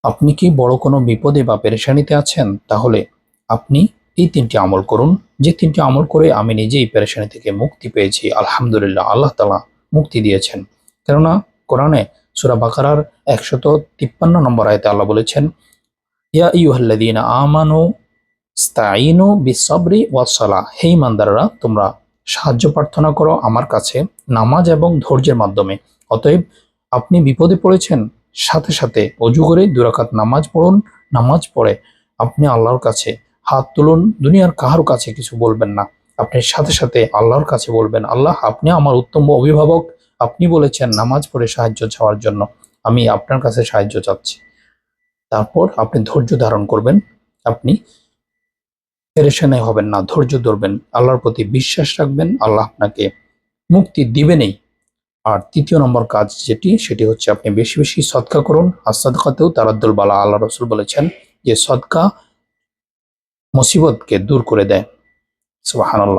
আপনি কি বড় কোনো বিপদে বা পেরেশানিতে আছেন? তাহলে আপনি এই ৩ টি আমল করুন। যে ৩ টি আমল করে আমি নিজেই পেরেশানি থেকে মুক্তি পেয়েছি। আলহামদুলিল্লাহ, আল্লাহ তাআলা মুক্তি দিয়েছেন। কেননা কোরআনে সূরা বাকারার ১৫৩ নম্বর আয়াতে আল্লাহ বলেছেন, ইয়া আইয়ুহাল্লাযীনা আমানু ইসতাঈনু বিস-সাবরি ওয়াস-সালাহ। হে ঈমানদাররা, তোমরা সাহায্য প্রার্থনা করো আমার কাছে নামাজ এবং ধৈর্যের মাধ্যমে। অতএব আপনি বিপদে পড়েছেন, সাথে সাথে অজু করে ২ রাকাত নামাজ পড়ুন। নামাজ পড়ে আপনি আল্লাহর কাছে হাত তুলুন। দুনিয়ার কারো কাছে কিছু বলবেন না। আপনি সাথে সাথে আল্লাহর কাছে বলবেন, আল্লাহ আপনি আমার উত্তম অভিভাবক। আপনি বলেছেন নামাজ পড়ে সাহায্য চাওয়ার জন্য। আমি আপনার কাছে সাহায্য চাচ্ছি। তারপর আপনি ধৈর্য ধারণ করবেন। আপনি পেরেশানি হবেন না, ধৈর্য ধরবেন, আল্লাহর প্রতি বিশ্বাস রাখবেন, আল্লাহ আপনাকে মুক্তি দিবেনই। আর ৩য় নম্বর কাজ সেটি হচ্ছে আপনি বেশি বেশি সদকা করুন। as-সাদকাতু তারাদ্দুল বালা। আল্লাহ রাসূল বলেছেন যে সদকা মুসিবতকে দূর করে দেয়। সুবহানাল্লাহ।